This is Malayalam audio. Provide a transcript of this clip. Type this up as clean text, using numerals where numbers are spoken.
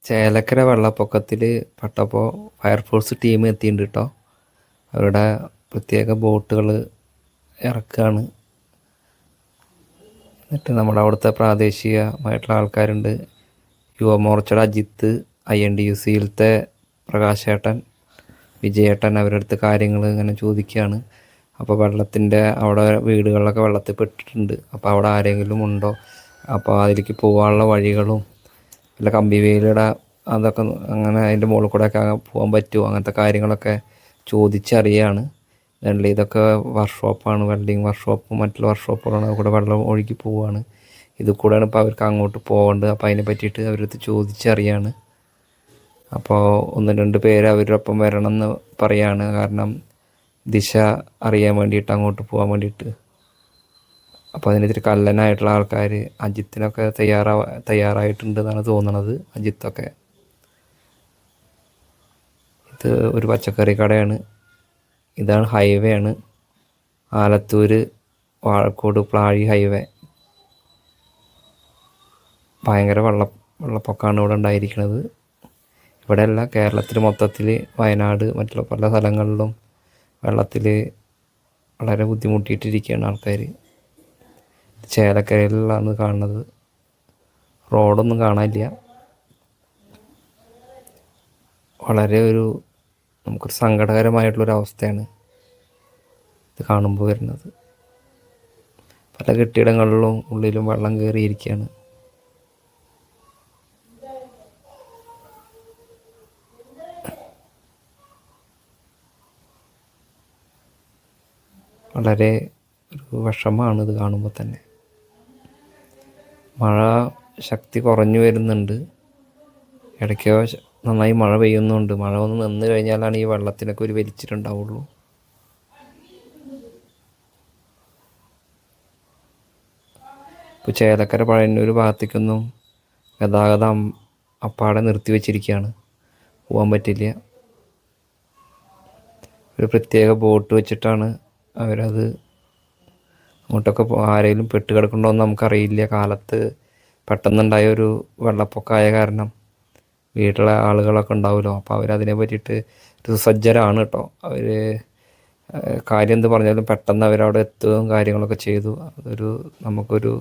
ചേലക്കര വെള്ളപ്പൊക്കത്തിൽ പെട്ടപ്പോൾ ഫയർഫോഴ്സ് ടീം എത്തിയിട്ടുണ്ട് കേട്ടോ. അവരുടെ പ്രത്യേക ബോട്ടുകൾ ഇറക്കുകയാണ്. എന്നിട്ട് നമ്മുടെ അവിടുത്തെ പ്രാദേശികമായിട്ടുള്ള ആൾക്കാരുണ്ട്. യുവമോർച്ചയുടെ അജിത്ത്, INTUCയിലത്തെ പ്രകാശേട്ടൻ, വിജയേട്ടൻ, അവരുടെ അടുത്ത് കാര്യങ്ങൾ ഇങ്ങനെ ചോദിക്കുകയാണ്. അപ്പോൾ വെള്ളത്തിൻ്റെ അവിടെ വീടുകളിലൊക്കെ വെള്ളത്തിൽ പെട്ടിട്ടുണ്ട്. അപ്പോൾ അവിടെ ആരെങ്കിലും ഉണ്ടോ, അപ്പോൾ അതിലേക്ക് പോകാനുള്ള വഴികളും വല്ല കമ്പി വേലിയുടെ അതൊക്കെ അങ്ങനെ അതിൻ്റെ മുകളിൽ കൂടെയൊക്കെ പോകാൻ പറ്റുമോ, അങ്ങനത്തെ കാര്യങ്ങളൊക്കെ ചോദിച്ചറിയാണ്. ഇതൊക്കെ വർക്ക്ഷോപ്പാണ്, വെൽഡിങ് വർക്ക്ഷോപ്പും മറ്റുള്ള വർക്ക്ഷോപ്പുകളാണ്. കൂടെ വെള്ളം ഒഴുകി പോവുകയാണ്. ഇത് കൂടെയാണ് ഇപ്പോൾ അവർക്ക് അങ്ങോട്ട് പോകേണ്ടത്. അപ്പോൾ അതിനെ പറ്റിയിട്ട് അവരടുത്ത് ചോദിച്ചറിയാണ്. അപ്പോൾ 1-2 പേര് അവരുടെ ഒപ്പം വരണം എന്ന് പറയാണ്. കാരണം ദിശ അറിയാൻ വേണ്ടിയിട്ട്, അങ്ങോട്ട് പോകാൻ വേണ്ടിയിട്ട്. അപ്പോൾ അതിനെതിരെ കല്ലനായിട്ടുള്ള ആൾക്കാർ അജിത്തിനൊക്കെ തയ്യാറായിട്ടുണ്ട് എന്നാണ് തോന്നണത്. അജിത്തൊക്കെ. ഇത് ഒരു പച്ചക്കറി കടയാണ്. ഇതാണ് ഹൈവേ ആണ്, ആലത്തൂർ വാഴക്കോട് പ്ലാഴി ഹൈവേ. ഭയങ്കര വെള്ളപ്പൊക്കമാണ് ഇവിടെ ഉണ്ടായിരിക്കുന്നത്. ഇവിടെയല്ല, കേരളത്തിൽ മൊത്തത്തിൽ, വയനാട് മറ്റുള്ള പല സ്ഥലങ്ങളിലും വെള്ളത്തിൽ വളരെ ബുദ്ധിമുട്ടിയിട്ടിരിക്കുകയാണ് ആൾക്കാർ. ചേലക്കരയിലാണ് കാണുന്നത്. റോഡൊന്നും കാണാനില്ല. വളരെ നമുക്കൊരു സങ്കടകരമായിട്ടുള്ളൊരവസ്ഥയാണ് ഇത് കാണുമ്പോൾ വരുന്നത്. പല കെട്ടിടങ്ങളിലും ഉള്ളിലും വെള്ളം കയറിയിരിക്കുകയാണ്. വളരെ ഒരു വിഷമമാണ് ഇത് കാണുമ്പോൾ തന്നെ. മഴ ശക്തി കുറഞ്ഞു വരുന്നുണ്ട്. ഇടയ്ക്കോ നന്നായി മഴ പെയ്യുന്നുണ്ട്. മഴ ഒന്ന് നിന്ന് കഴിഞ്ഞാലാണ് ഈ വെള്ളത്തിനൊക്കെ ഒരു വലിച്ചിട്ടുണ്ടാവുള്ളൂ. ഇപ്പോൾ ചേലക്കര പഴയന്നൂർ ഭാഗത്തേക്കൊന്നും ഗതാഗതം അപ്പാടെ നിർത്തിവെച്ചിരിക്കുകയാണ്. പോകാൻ പറ്റില്ല. ഒരു പ്രത്യേക ബോട്ട് വെച്ചിട്ടാണ് അവരത് അങ്ങോട്ടൊക്കെ ആരെങ്കിലും പെട്ട് കിടക്കണ്ടോ എന്ന് നമുക്കറിയില്ല. കാലത്ത് പെട്ടെന്നുണ്ടായ ഒരു വെള്ളപ്പൊക്കമായ കാരണം വീട്ടിലെ ആളുകളൊക്കെ ഉണ്ടാവുമല്ലോ. അപ്പോൾ അവരതിനെ പറ്റിയിട്ട് സുസജ്ജരാണ് കേട്ടോ. അവർ കാര്യം എന്ത് പറഞ്ഞാലും പെട്ടെന്ന് അവരവിടെ എത്തുകയും കാര്യങ്ങളൊക്കെ ചെയ്തു. നമുക്കൊരു